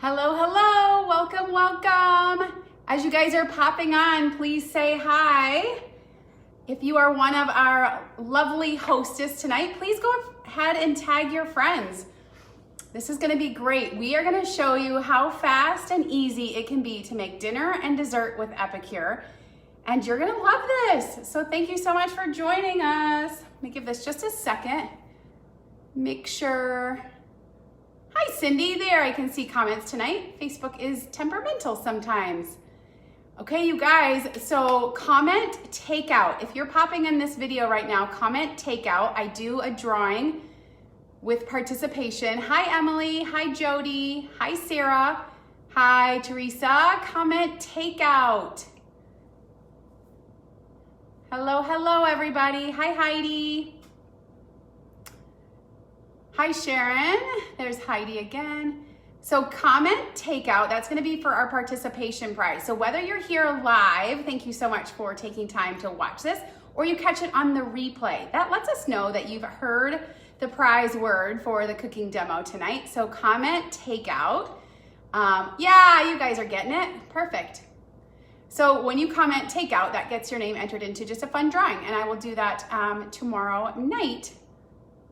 Hello, hello, welcome, welcome. As you guys are popping on, please say hi. If you are one of our lovely hostess tonight, please go ahead and tag your friends. This is gonna be great. We are gonna show you how fast and easy it can be to make dinner and dessert with Epicure. And you're gonna love this. So thank you so much for joining us. Let me give this just a second. Make sure. Hi Cindy, there I can see comments tonight. Facebook is temperamental sometimes. Okay, you guys, so comment takeout. If you're popping in this video right now, comment takeout. I do a drawing with participation. Hi Emily, hi Jody, hi Sarah, hi Teresa. Comment takeout. Hello, hello everybody. Hi Heidi. Hi Sharon, there's Heidi again. So comment takeout, that's gonna be for our participation prize. So whether you're here live, thank you so much for taking time to watch this, or you catch it on the replay. That lets us know that you've heard the prize word for the cooking demo tonight. So comment takeout. Yeah, you guys are getting it, perfect. So when you comment takeout, that gets your name entered into just a fun drawing, and I will do that tomorrow night.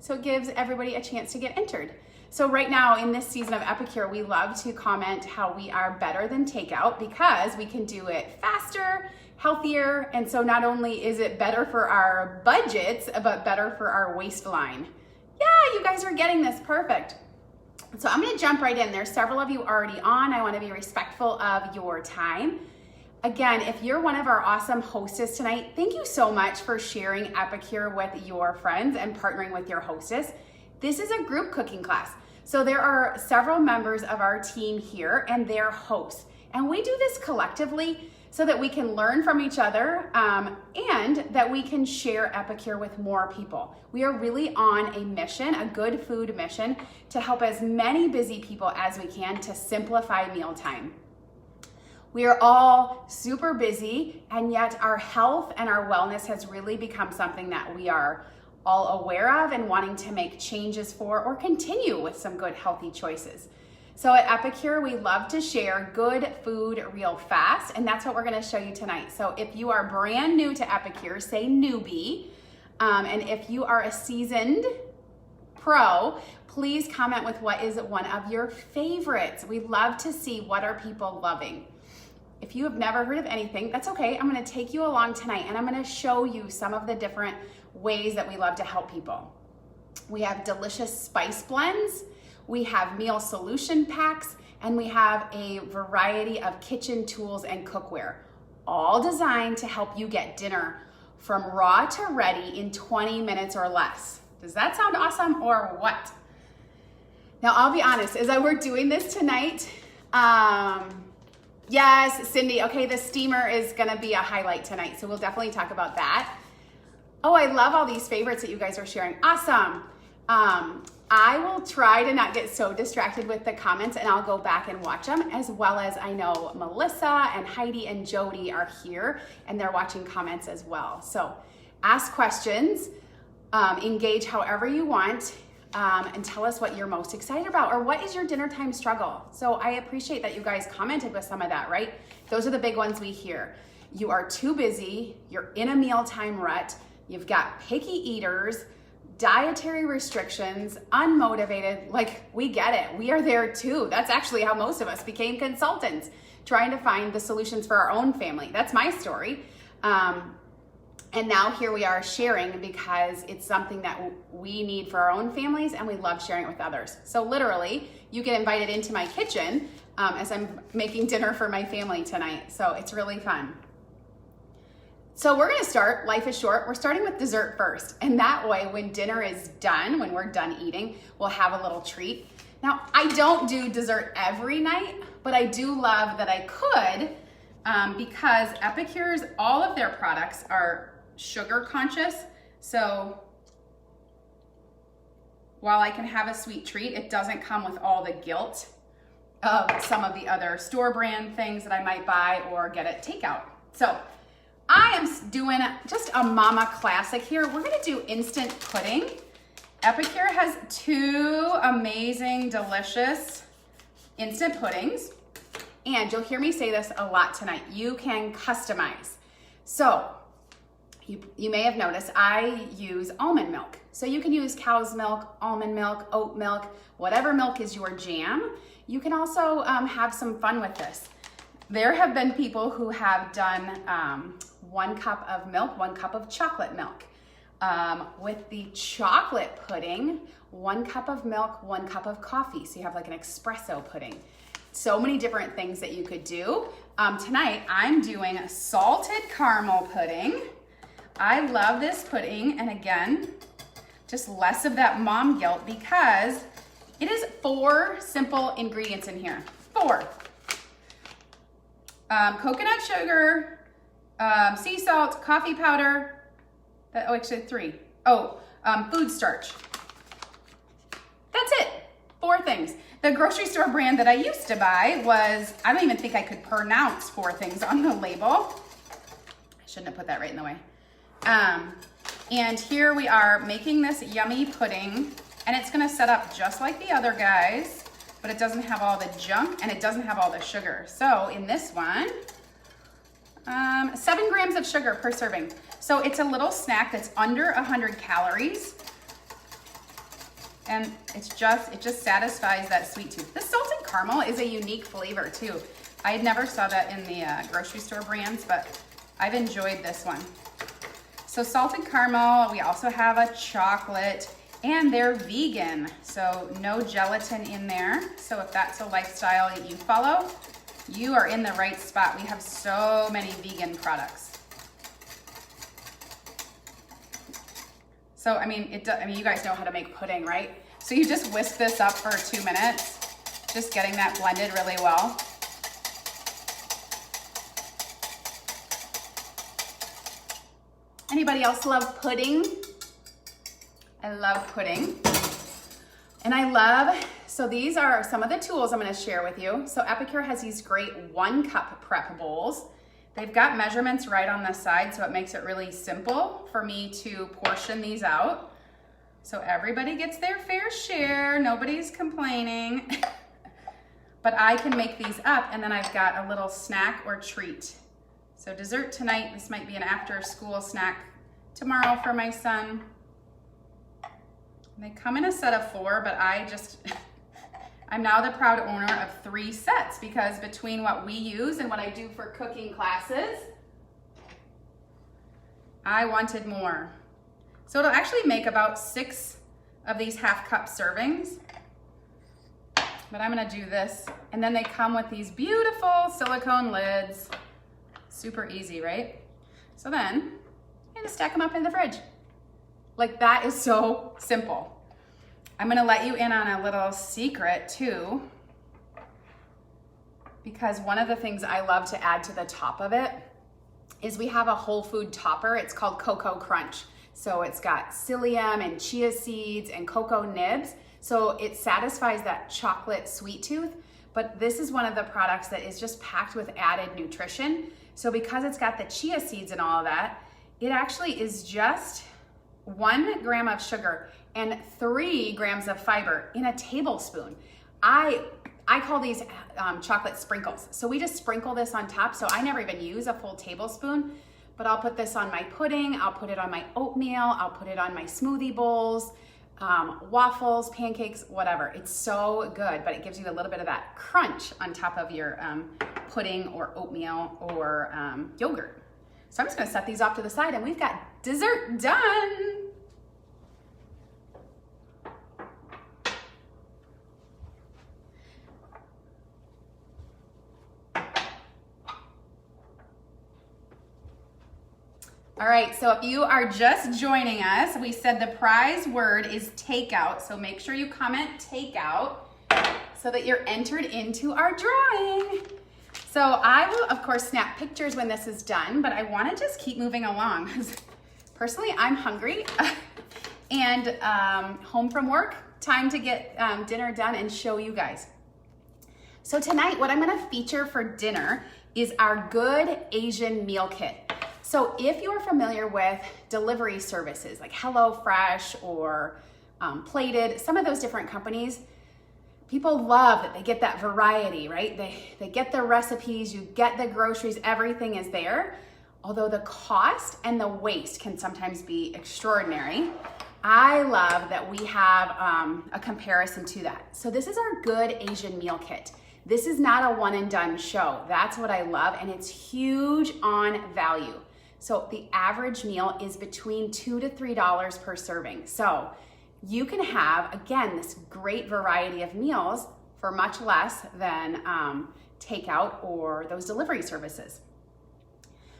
So it gives everybody a chance to get entered. So right now in this season of Epicure, we love to comment how we are better than takeout because we can do it faster, healthier, and so not only is it better for our budgets, but better for our waistline. Yeah, you guys are getting this, perfect. So I'm gonna jump right in. There's several of you already on. I wanna be respectful of your time. Again, if you're one of our awesome hostess tonight, thank you so much for sharing Epicure with your friends and partnering with your hostess. This is a group cooking class. So there are several members of our team here and they're hosts. And we do this collectively so that we can learn from each other and that we can share Epicure with more people. We are really on a mission, a good food mission, to help as many busy people as we can to simplify mealtime. We are all super busy, and yet our health and our wellness has really become something that we are all aware of and wanting to make changes for or continue with some good healthy choices. So at Epicure, we love to share good food real fast, and that's what we're gonna show you tonight. So if you are brand new to Epicure, say newbie, and if you are a seasoned pro, please comment with what is one of your favorites. We love to see what are people loving. If you have never heard of anything, that's okay. I'm gonna take you along tonight and I'm gonna show you some of the different ways that we love to help people. We have delicious spice blends, we have meal solution packs, and we have a variety of kitchen tools and cookware, all designed to help you get dinner from raw to ready in 20 minutes or less. Does that sound awesome or what? Now, I'll be honest, as we're doing this tonight, yes, Cindy, okay, the steamer is gonna be a highlight tonight, so we'll definitely talk about that. Oh, I love all these favorites that you guys are sharing. Awesome. I will try to not get so distracted with the comments and I'll go back and watch them, as well as I know Melissa and Heidi and Jody are here and they're watching comments as well. So ask questions, engage however you want, and tell us what you're most excited about or what is your dinner time struggle. So I appreciate that you guys commented with some of that, right? Those are the big ones we hear. You are too busy, you're in a mealtime rut, you've got picky eaters, dietary restrictions, unmotivated. Like, we get it, we are there too. That's actually how most of us became consultants, trying to find the solutions for our own family. That's my story. And now here we are sharing because it's something that we need for our own families and we love sharing it with others. So literally, you get invited into my kitchen as I'm making dinner for my family tonight. So it's really fun. So we're gonna start, life is short, we're starting with dessert first. And that way, when dinner is done, when we're done eating, we'll have a little treat. Now, I don't do dessert every night, but I do love that I could because Epicure's, all of their products are sugar conscious. So while I can have a sweet treat, it doesn't come with all the guilt of some of the other store brand things that I might buy or get at takeout. So I am doing just a mama classic here. We're gonna do instant pudding. Epicure has two amazing, delicious instant puddings. And you'll hear me say this a lot tonight. You can customize. So you may have noticed I use almond milk. So you can use cow's milk, almond milk, oat milk, whatever milk is your jam. You can also have some fun with this. There have been people who have done 1 cup of milk, 1 cup of chocolate milk. With the chocolate pudding, 1 cup of milk, 1 cup of coffee. So you have like an espresso pudding. So many different things that you could do. Tonight, I'm doing a salted caramel pudding. I love this pudding, and again, just less of that mom guilt because it is 4 simple ingredients in here. 4. Coconut sugar, sea salt, coffee powder, actually 3. Food starch. That's it. 4 things. The grocery store brand that I used to buy was, I don't even think I could pronounce 4 things on the label. I shouldn't have put that right in the way. And here we are making this yummy pudding, and it's gonna set up just like the other guys, but it doesn't have all the junk and it doesn't have all the sugar. So in this one, 7 grams of sugar per serving. So it's a little snack that's under 100 calories. And it just satisfies that sweet tooth. The salted caramel is a unique flavor too. I never saw that in the grocery store brands, but I've enjoyed this one. So salted caramel, we also have a chocolate, and they're vegan, so no gelatin in there. So if that's a lifestyle that you follow, you are in the right spot. We have so many vegan products. So, I mean, you guys know how to make pudding, right? So you just whisk this up for 2 minutes, just getting that blended really well. Anybody else love pudding? I love pudding. And so these are some of the tools I'm gonna share with you. So Epicure has these great 1 cup prep bowls. They've got measurements right on the side, so it makes it really simple for me to portion these out. So everybody gets their fair share, nobody's complaining. But I can make these up, and then I've got a little snack or treat. So dessert tonight, this might be an after school snack tomorrow for my son. They come in a set of 4, but I'm now the proud owner of 3 sets because between what we use and what I do for cooking classes, I wanted more. So it'll actually make about 6 of these half-cup servings. But I'm gonna do this. And then they come with these beautiful silicone lids. Super easy, right? So then, you just stack them up in the fridge. Like, that is so simple. I'm gonna let you in on a little secret too, because one of the things I love to add to the top of it is we have a whole food topper. It's called Cocoa Crunch. So it's got psyllium and chia seeds and cocoa nibs. So it satisfies that chocolate sweet tooth, but this is one of the products that is just packed with added nutrition. So because it's got the chia seeds and all of that, it actually is just 1 gram of sugar and 3 grams of fiber in a tablespoon. I call these chocolate sprinkles. So we just sprinkle this on top. So I never even use a full tablespoon, but I'll put this on my pudding. I'll put it on my oatmeal. I'll put it on my smoothie bowls, waffles, pancakes, whatever. It's so good, but it gives you a little bit of that crunch on top of your pudding or oatmeal or yogurt. So I'm just gonna set these off to the side and we've got dessert done. All right, so if you are just joining us, we said the prize word is takeout. So make sure you comment takeout so that you're entered into our drawing. So I will, of course, snap pictures when this is done, but I want to just keep moving along. Personally, I'm hungry and home from work, time to get dinner done and show you guys. So tonight, what I'm going to feature for dinner is our Good Asian Meal Kit. So if you're familiar with delivery services like HelloFresh or Plated, some of those different companies, People love that they get that variety, right? They get the recipes, you get the groceries, everything is there. Although the cost and the waste can sometimes be extraordinary, I love that we have a comparison to that. So this is our Good Asian Meal Kit. This is not a one and done show. That's what I love, and it's huge on value. So the average meal is between $2 to $3 per serving. So you can have, again, this great variety of meals for much less than takeout or those delivery services.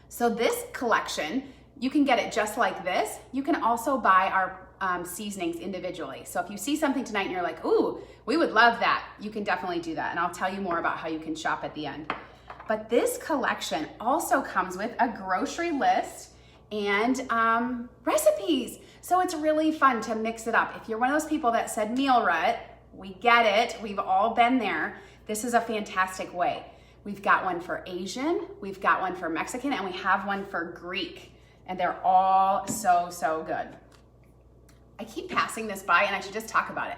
So this collection, you can get it just like this. You can also buy our seasonings individually. So if you see something tonight and you're like, ooh, we would love that, you can definitely do that. And I'll tell you more about how you can shop at the end. But this collection also comes with a grocery list and recipes. So it's really fun to mix it up. If you're one of those people that said meal rut, we get it, we've all been there. This is a fantastic way. We've got one for Asian, we've got one for Mexican, and we have one for Greek. And they're all so, so good. I keep passing this by and I should just talk about it.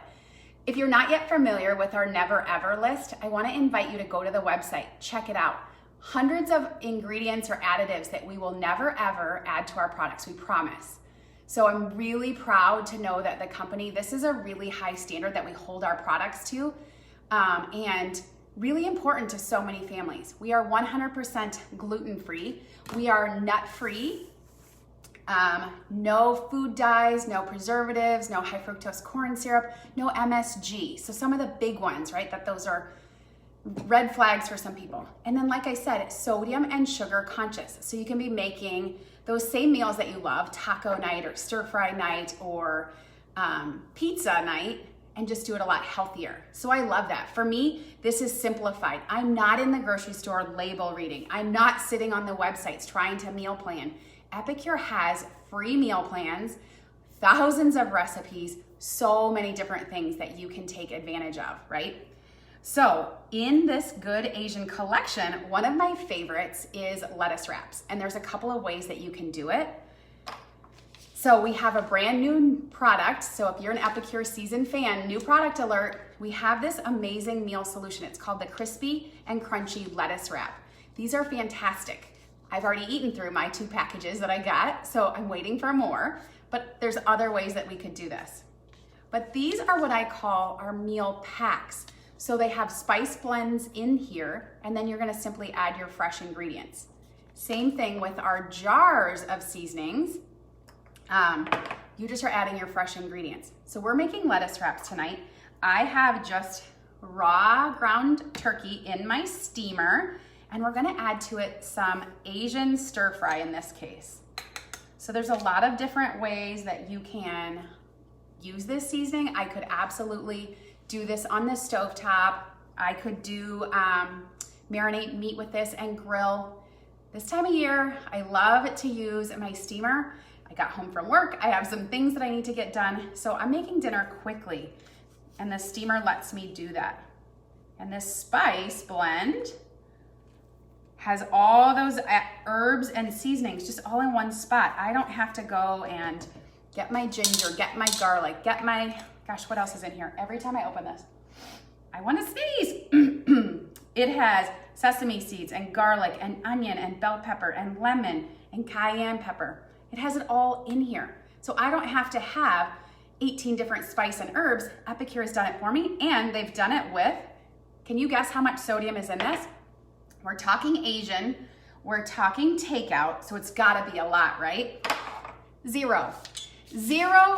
If you're not yet familiar with our Never Ever list, I want to invite you to go to the website, check it out. Hundreds of ingredients or additives that we will never ever add to our products, we promise. So I'm really proud to know that the company, this is a really high standard that we hold our products to, and really important to so many families. We are 100% gluten-free. We are nut-free. No food dyes, no preservatives, no high fructose corn syrup, no MSG. So some of the big ones, right? That those are red flags for some people. And then, like I said, sodium and sugar conscious. So you can be making those same meals that you love, taco night or stir fry night or pizza night, and just do it a lot healthier. So I love that. For me, this is simplified. I'm not in the grocery store label reading. I'm not sitting on the websites trying to meal plan. Epicure has free meal plans, thousands of recipes, so many different things that you can take advantage of, right? So in this Good Asian collection, one of my favorites is lettuce wraps. And there's a couple of ways that you can do it. So we have a brand new product. So if you're an Epicure season fan, new product alert, we have this amazing meal solution. It's called the Crispy and Crunchy Lettuce Wrap. These are fantastic. I've already eaten through my 2 packages that I got, so I'm waiting for more, but there's other ways that we could do this. But these are what I call our meal packs. So they have spice blends in here, and then you're gonna simply add your fresh ingredients. Same thing with our jars of seasonings. You just are adding your fresh ingredients. So we're making lettuce wraps tonight. I have just raw ground turkey in my steamer, and we're gonna add to it some Asian stir fry in this case. So there's a lot of different ways that you can use this seasoning. I could absolutely do this on the stovetop. I could do marinate meat with this and grill. This time of year, I love to use my steamer. I got home from work, I have some things that I need to get done, so I'm making dinner quickly, and the steamer lets me do that. And this spice blend has all those herbs and seasonings just all in one spot. I don't have to go and get my ginger, get my garlic, get my, gosh, what else is in here? Every time I open this, I want to sneeze. It has sesame seeds and garlic and onion and bell pepper and lemon and cayenne pepper. It has it all in here. So I don't have to have 18 different spice and herbs. Epicure has done it for me, and they've done it with, can you guess how much sodium is in this? We're talking Asian, we're talking takeout, so it's gotta be a lot, right? 0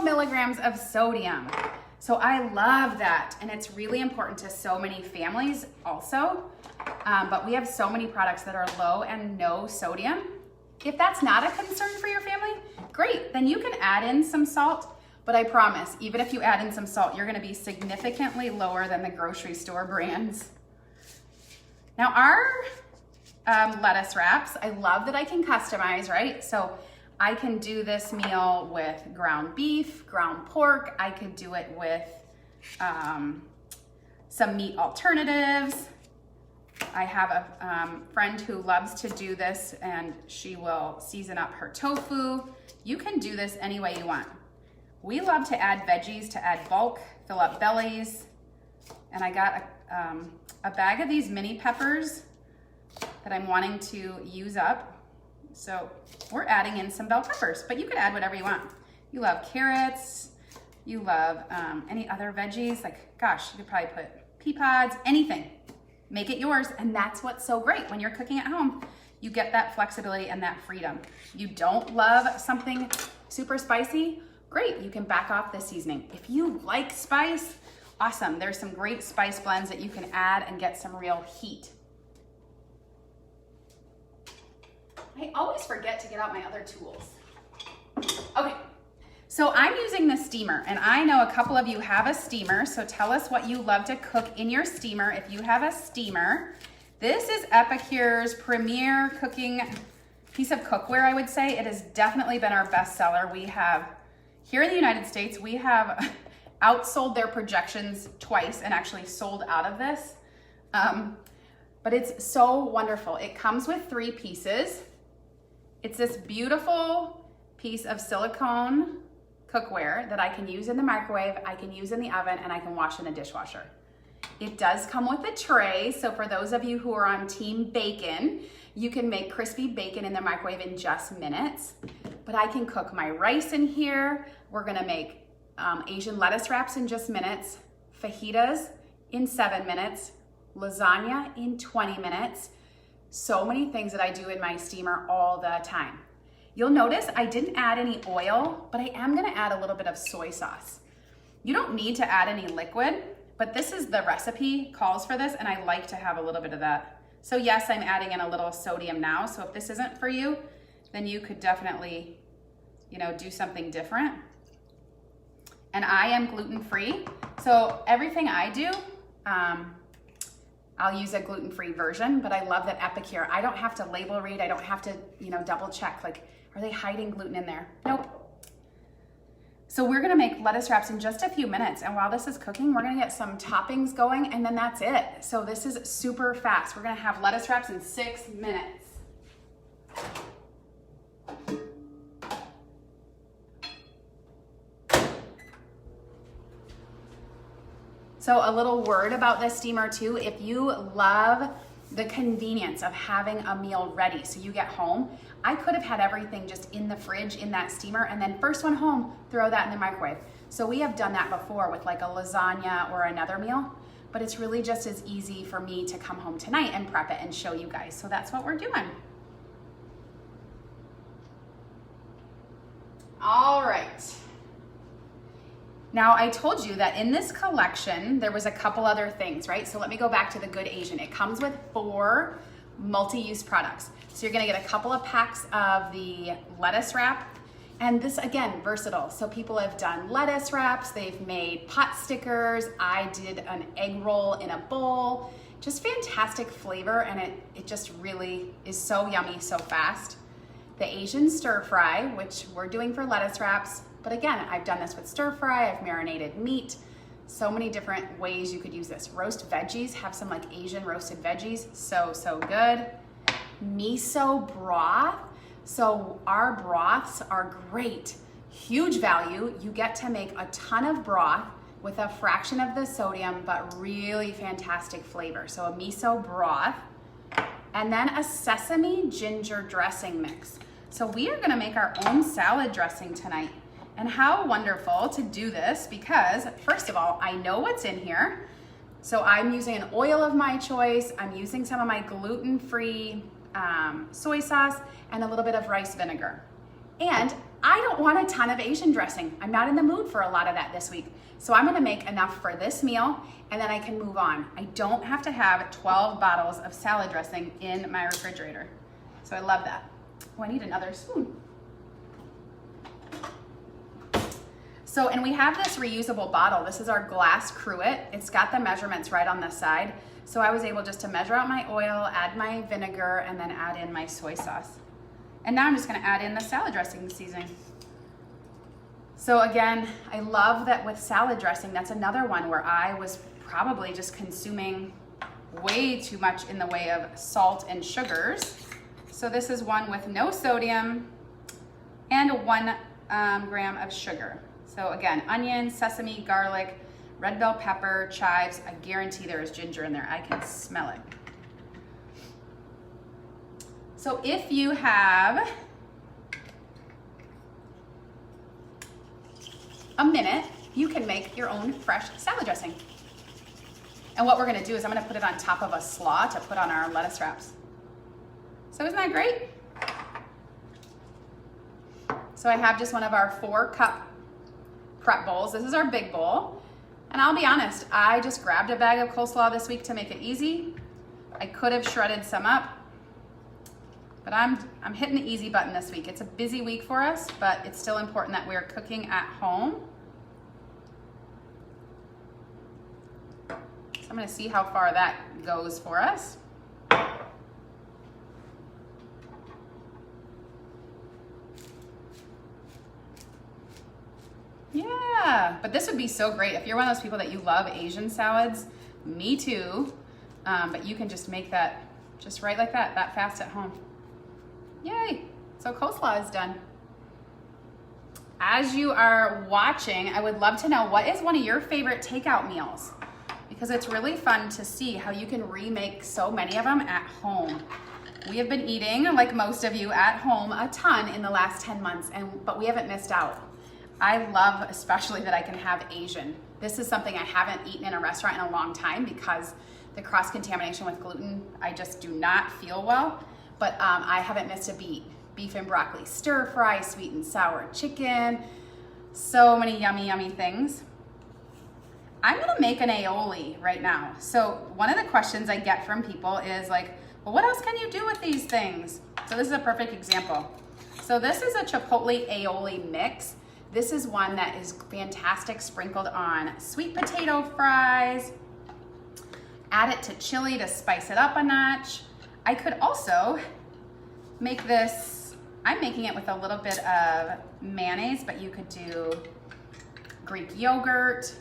milligrams of sodium. So I love that, and it's really important to so many families also, but we have so many products that are low and no sodium. If that's not a concern for your family, great, then you can add in some salt, but I promise, even if you add in some salt, you're gonna be significantly lower than the grocery store brands. Now our lettuce wraps, I love that I can customize, right? So I can do this meal with ground beef, ground pork. I could do it with some meat alternatives. I have a friend who loves to do this, and she will season up her tofu. You can do this any way you want. We love to add veggies to add bulk, fill up bellies. and I got a bag of these mini peppers that I'm wanting to use up. So we're adding in some bell peppers, but you could add whatever you want. You love carrots, you love any other veggies, like gosh, you could probably put pea pods, anything. Make it yours, and that's what's so great when you're cooking at home. You get that flexibility and that freedom. You don't love something super spicy? Great, you can back off the seasoning. If you like spice, awesome. There's some great spice blends that you can add and get some real heat. I always forget to get out my other tools. Okay, so I'm using the steamer, and I know a couple of you have a steamer, so tell us what you love to cook in your steamer if you have a steamer. This is Epicure's premier cooking piece of cookware, I would say. It has definitely been our best seller. We have, here in the United States, we have outsold their projections twice and actually sold out of this. But it's so wonderful. It comes with 3 pieces. It's this beautiful piece of silicone cookware that I can use in the microwave, I can use in the oven, and I can wash in a dishwasher. It does come with a tray, so for those of you who are on team bacon, you can make crispy bacon in the microwave in just minutes. But I can cook my rice in here. We're gonna make Asian lettuce wraps in just minutes, fajitas in 7 minutes, lasagna in 20 minutes. So many things that I do in my steamer all the time. You'll notice I didn't add any oil, but I am gonna add a little bit of soy sauce. You don't need to add any liquid, but this is the recipe calls for this, and I like to have a little bit of that. So yes, I'm adding in a little sodium now, so if this isn't for you, then you could definitely, do something different. And I am gluten-free, so everything I do, I'll use a gluten-free version, but I love that Epicure, I don't have to label read, I don't have to, double check, like, are they hiding gluten in there? Nope. So we're gonna make lettuce wraps in just a few minutes, and while this is cooking, we're gonna get some toppings going, and then that's it. So this is super fast. We're gonna have lettuce wraps in 6 minutes. So a little word about this steamer too, if you love the convenience of having a meal ready, so you get home, I could have had everything just in the fridge in that steamer, and then first one home, throw that in the microwave. So we have done that before with like a lasagna or another meal, but it's really just as easy for me to come home tonight and prep it and show you guys. So that's what we're doing. All right. Now, I told you that in this collection, there was a couple other things, right? So let me go back to the Good Asian. It comes with 4 multi-use products. So you're gonna get a couple of packs of the lettuce wrap. And this, again, versatile. So people have done lettuce wraps, they've made pot stickers. I did an egg roll in a bowl. Just fantastic flavor, and it just really is so yummy, so fast. The Asian stir fry, which we're doing for lettuce wraps. But again, I've done this with stir fry, I've marinated meat, so many different ways you could use this. Roast veggies, have some like Asian roasted veggies, so good. Miso broth, so our broths are great, huge value. You get to make a ton of broth with a fraction of the sodium, but really fantastic flavor. So a miso broth, and then a sesame ginger dressing mix. So we are gonna make our own salad dressing tonight. And how wonderful to do this, because first of all, I know what's in here. So I'm using an oil of my choice. I'm using some of my gluten-free soy sauce and a little bit of rice vinegar. And I don't want a ton of Asian dressing. I'm not in the mood for a lot of that this week. So I'm gonna make enough for this meal, and then I can move on. I don't have to have 12 bottles of salad dressing in my refrigerator. So I love that. Oh, I need another spoon. So, and we have this reusable bottle. This is our glass cruet. It's got the measurements right on the side. So I was able just to measure out my oil, add my vinegar, and then add in my soy sauce. And now I'm just gonna add in the salad dressing seasoning. So again, I love that with salad dressing, that's another one where I was probably just consuming way too much in the way of salt and sugars. So this is one with no sodium and 1 gram of sugar. So again, onion, sesame, garlic, red bell pepper, chives. I guarantee there is ginger in there. I can smell it. So if you have a minute, you can make your own fresh salad dressing. And what we're gonna do is I'm gonna put it on top of a slaw to put on our lettuce wraps. So isn't that great? So I have just one of our 4-cup prep bowls. This is our big bowl. And I'll be honest, I just grabbed a bag of coleslaw this week to make it easy. I could have shredded some up, but I'm hitting the easy button this week. It's a busy week for us, but it's still important that we're cooking at home. So I'm gonna see how far that goes for us. Yeah, but this would be so great if you're one of those people that you love Asian salads. Me too, but you can just make that just right like that fast at home. Yay, so coleslaw is done. As you are watching, I would love to know, what is one of your favorite takeout meals? Because it's really fun to see how you can remake so many of them at home. We have been eating, like most of you, at home a ton in the last 10 months, but we haven't missed out. I love especially that I can have Asian. This is something I haven't eaten in a restaurant in a long time because the cross-contamination with gluten, I just do not feel well, but I haven't missed a beat. Beef and broccoli stir fry, sweet and sour chicken, so many yummy, yummy things. I'm gonna make an aioli right now. So one of the questions I get from people is like, well, what else can you do with these things? So this is a perfect example. So this is a Chipotle Aioli mix. This is one that is fantastic, sprinkled on sweet potato fries. Add it to chili to spice it up a notch. I could also make this, I'm making it with a little bit of mayonnaise, but you could do Greek yogurt,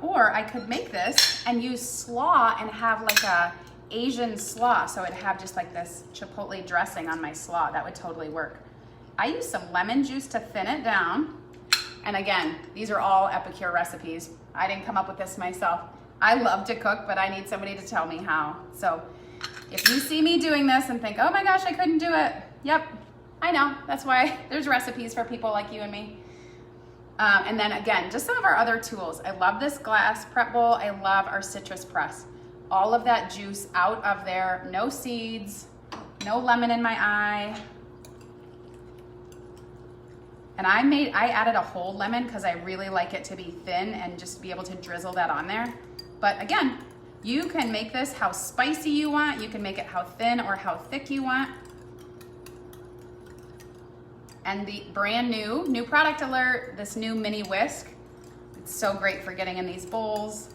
or I could make this and use slaw and have like a Asian slaw. So it'd have just like this Chipotle dressing on my slaw. That would totally work. I use some lemon juice to thin it down. And again, these are all Epicure recipes. I didn't come up with this myself. I love to cook, but I need somebody to tell me how. So if you see me doing this and think, oh my gosh, I couldn't do it. Yep, I know. That's why there's recipes for people like you and me. And then again, just some of our other tools. I love this glass prep bowl. I love our citrus press. All of that juice out of there, no seeds, no lemon in my eye. And I added a whole lemon because I really like it to be thin and just be able to drizzle that on there. But again, you can make this how spicy you want. You can make it how thin or how thick you want. And the brand new product alert, this new mini whisk. It's so great for getting in these bowls,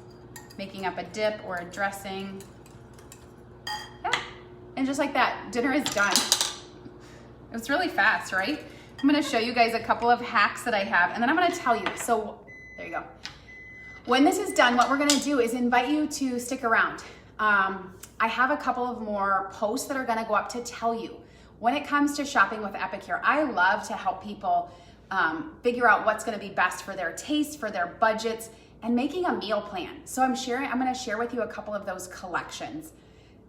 making up a dip or a dressing. Yeah, and just like that, dinner is done. It's really fast, right? I'm gonna show you guys a couple of hacks that I have, and then I'm gonna tell you. So there you go. When this is done, what we're gonna do is invite you to stick around. I have a couple of more posts that are gonna go up to tell you. When it comes to shopping with Epicure, I love to help people figure out what's gonna be best for their taste, for their budgets, and making a meal plan. So I'm gonna share with you a couple of those collections.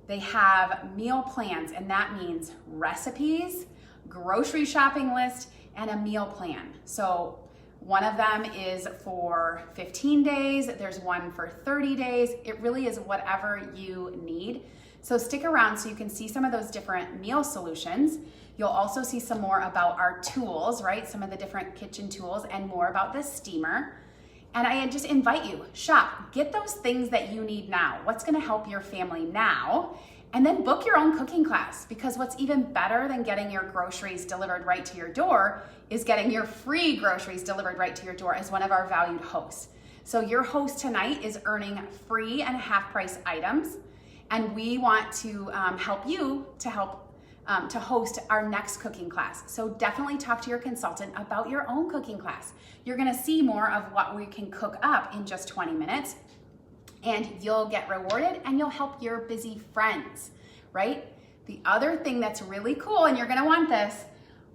They have meal plans, and that means recipes, grocery shopping list, and a meal plan. So one of them is for 15 days, there's one for 30 days. It really is whatever you need. So stick around so you can see some of those different meal solutions. You'll also see some more about our tools, right? Some of the different kitchen tools, and more about the steamer. And I just invite you, shop, get those things that you need now. What's gonna help your family now? And then book your own cooking class, because what's even better than getting your groceries delivered right to your door is getting your free groceries delivered right to your door as one of our valued hosts. So your host tonight is earning free and half price items, and we want to help you to host our next cooking class. So definitely talk to your consultant about your own cooking class. You're gonna see more of what we can cook up in just 20 minutes. And you'll get rewarded, and you'll help your busy friends, right? The other thing that's really cool, and you're gonna want this,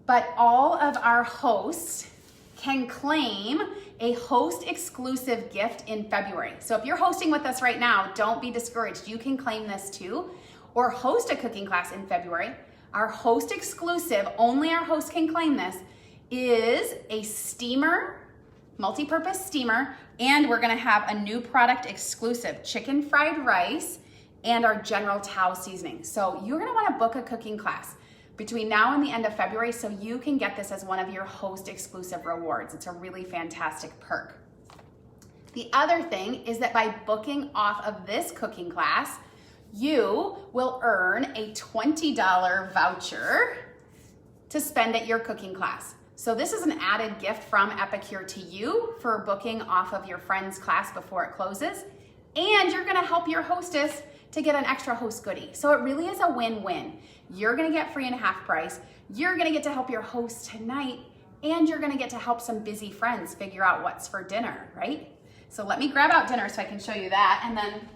but all of our hosts can claim a host exclusive gift in February. So if you're hosting with us right now, don't be discouraged. You can claim this too, or host a cooking class in February. Our host exclusive, only our host can claim this, is a steamer, multi-purpose steamer, and we're gonna have a new product exclusive, chicken fried rice, and our General Tao seasoning. So you're gonna wanna book a cooking class between now and the end of February so you can get this as one of your host exclusive rewards. It's a really fantastic perk. The other thing is that by booking off of this cooking class, you will earn a $20 voucher to spend at your cooking class. So this is an added gift from Epicure to you for booking off of your friend's class before it closes. And you're gonna help your hostess to get an extra host goodie. So it really is a win-win. You're gonna get free and a half price. You're gonna get to help your host tonight, and you're gonna get to help some busy friends figure out what's for dinner, right? So let me grab out dinner so I can show you that, and then,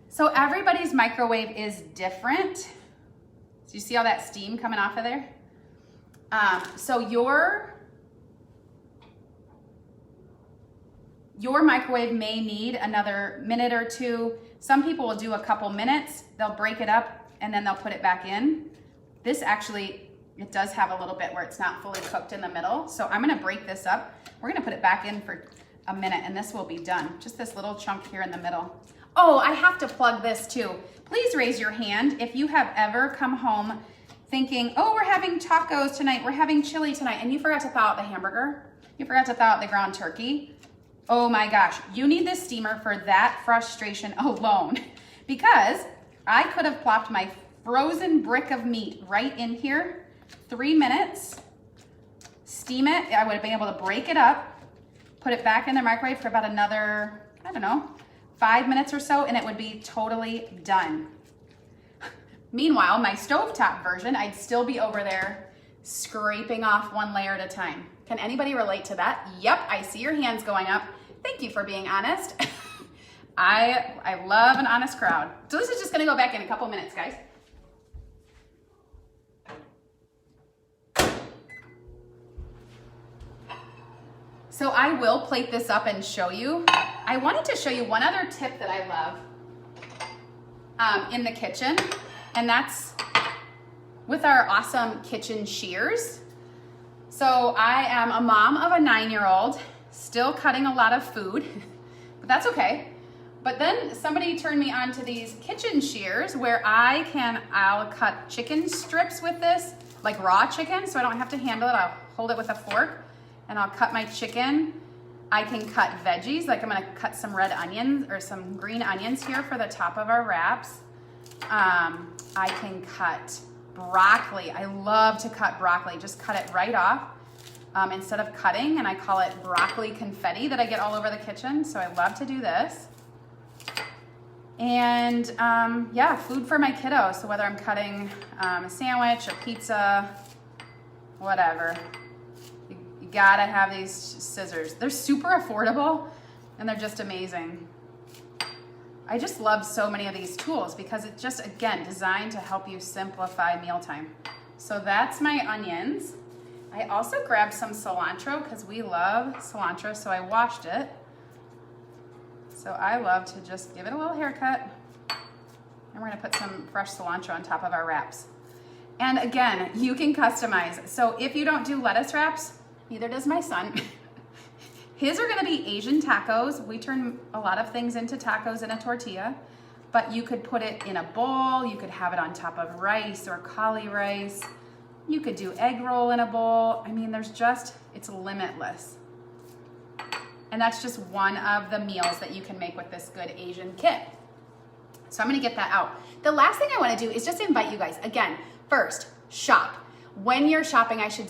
so everybody's microwave is different. So you see all that steam coming off of there? So your microwave may need another minute or two. Some people will do a couple minutes. They'll break it up and then they'll put it back in. This actually, it does have a little bit where it's not fully cooked in the middle. So I'm gonna break this up. We're gonna put it back in for a minute and this will be done. Just this little chunk here in the middle. Oh, I have to plug this too. Please raise your hand if you have ever come home thinking, oh, we're having tacos tonight, we're having chili tonight, and you forgot to thaw out the hamburger. You forgot to thaw out the ground turkey. Oh my gosh, you need this steamer for that frustration alone, because I could have plopped my frozen brick of meat right in here, 3 minutes, steam it. I would have been able to break it up, put it back in the microwave for about another, I don't know, 5 minutes or so, and it would be totally done. Meanwhile, my stovetop version, I'd still be over there scraping off one layer at a time. Can anybody relate to that? Yep, I see your hands going up. Thank you for being honest. I love an honest crowd. So this is just gonna go back in a couple minutes, guys. So I will plate this up and show you. I wanted to show you one other tip that I love in the kitchen, and that's with our awesome kitchen shears. So I am a mom of a 9-year-old, still cutting a lot of food, but that's okay. But then somebody turned me on to these kitchen shears where I'll cut chicken strips with this, like raw chicken, so I don't have to handle it. I'll hold it with a fork and I'll cut my chicken. I can cut veggies, like I'm gonna cut some red onions or some green onions here for the top of our wraps. I can cut broccoli. I love to cut broccoli, just cut it right off instead of cutting, and I call it broccoli confetti that I get all over the kitchen, so I love to do this. And yeah, food for my kiddo, so whether I'm cutting a sandwich, a pizza, whatever, you gotta have these scissors. They're super affordable and they're just amazing. I just love so many of these tools because it's just, again, designed to help you simplify mealtime. So that's my onions. I also grabbed some cilantro because we love cilantro, so I washed it. So I love to just give it a little haircut. And we're gonna put some fresh cilantro on top of our wraps. And again, you can customize. So if you don't do lettuce wraps, neither does my son. His are gonna be Asian tacos. We turn a lot of things into tacos in a tortilla, but you could put it in a bowl, you could have it on top of rice or cauli rice. You could do egg roll in a bowl. I mean, it's limitless. And that's just one of the meals that you can make with this good Asian kit. So I'm gonna get that out. The last thing I wanna do is just invite you guys, again, first, shop. When you're shopping, I should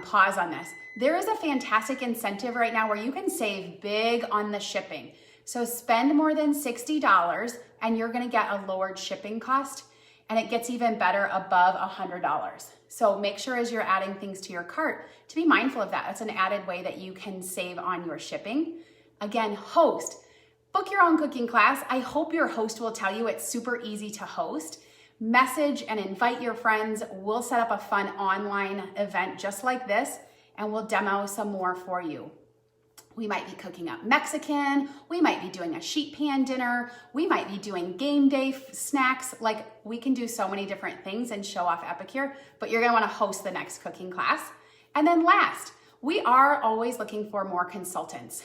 pause on this. There is a fantastic incentive right now where you can save big on the shipping. So spend more than $60 and you're gonna get a lowered shipping cost, and it gets even better above $100. So make sure as you're adding things to your cart to be mindful of that. It's an added way that you can save on your shipping. Again, host. Book your own cooking class. I hope your host will tell you it's super easy to host. Message and invite your friends. We'll set up a fun online event just like this, and we'll demo some more for you. We might be cooking up Mexican, we might be doing a sheet pan dinner, we might be doing game day snacks. Like, we can do so many different things and show off Epicure, but you're gonna wanna host the next cooking class. And then last, we are always looking for more consultants.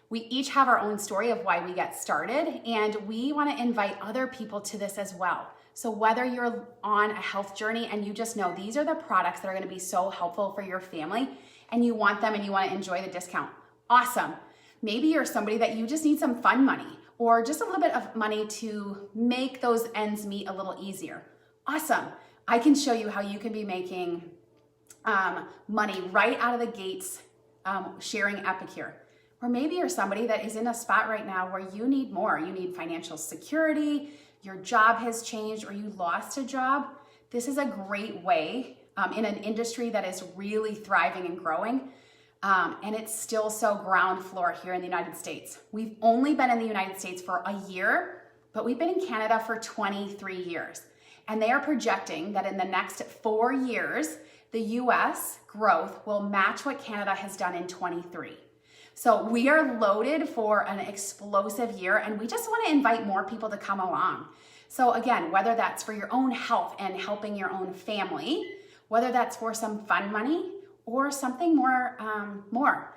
We each have our own story of why we get started, and we wanna invite other people to this as well. So whether you're on a health journey and you just know these are the products that are gonna be so helpful for your family, and you want them and you wanna enjoy the discount, awesome. Maybe you're somebody that you just need some fun money or just a little bit of money to make those ends meet a little easier. Awesome. I can show you how you can be making money right out of the gates sharing Epicure. Or maybe you're somebody that is in a spot right now where you need more. You need financial security, your job has changed, or you lost a job. This is a great way in an industry that is really thriving and growing. And it's still so ground floor here in the United States. We've only been in the United States for a year, but we've been in Canada for 23 years. And they are projecting that in the next 4 years, the US growth will match what Canada has done in 23. So we are loaded for an explosive year, and we just want to invite more people to come along. So again, whether that's for your own health and helping your own family, whether that's for some fun money, or something more,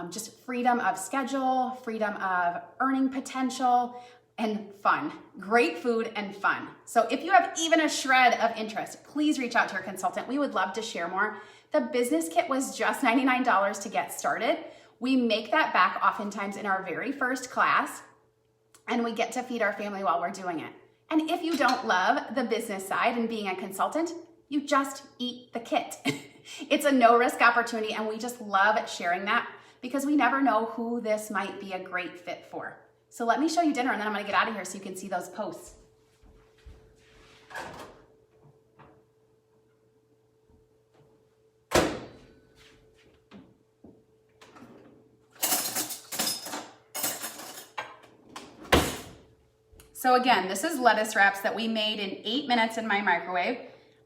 just freedom of schedule, freedom of earning potential, and fun. Great food and fun. So if you have even a shred of interest, please reach out to your consultant. We would love to share more. The business kit was just $99 to get started. We make that back oftentimes in our very first class, and we get to feed our family while we're doing it. And if you don't love the business side and being a consultant, you just eat the kit. It's a no-risk opportunity, and we just love sharing that because we never know who this might be a great fit for. So let me show you dinner, and then I'm gonna get out of here so you can see those posts. So again, this is lettuce wraps that we made in 8 minutes in my microwave.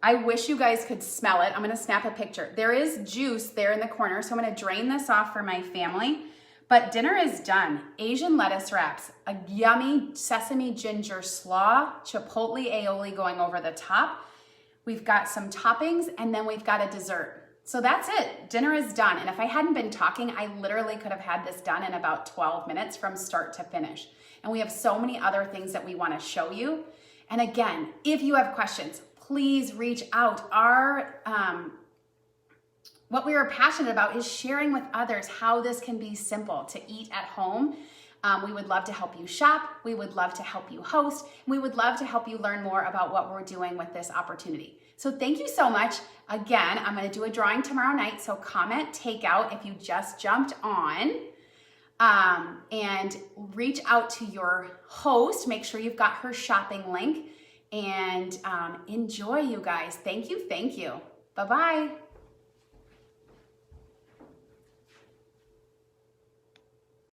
I wish you guys could smell it. I'm gonna snap a picture. There is juice there in the corner, so I'm gonna drain this off for my family. But dinner is done. Asian lettuce wraps, a yummy sesame ginger slaw, chipotle aioli going over the top. We've got some toppings, and then we've got a dessert. So that's it. Dinner is done. And if I hadn't been talking, I literally could have had this done in about 12 minutes from start to finish. And we have so many other things that we wanna show you. And again, if you have questions, please reach out. What we are passionate about is sharing with others how this can be simple to eat at home. We would love to help you shop. We would love to help you host. We would love to help you learn more about what we're doing with this opportunity. So thank you so much. Again, I'm gonna do a drawing tomorrow night, so comment takeout if you just jumped on. And reach out to your host. Make sure you've got her shopping link. And enjoy, you guys. Thank you. Bye-bye.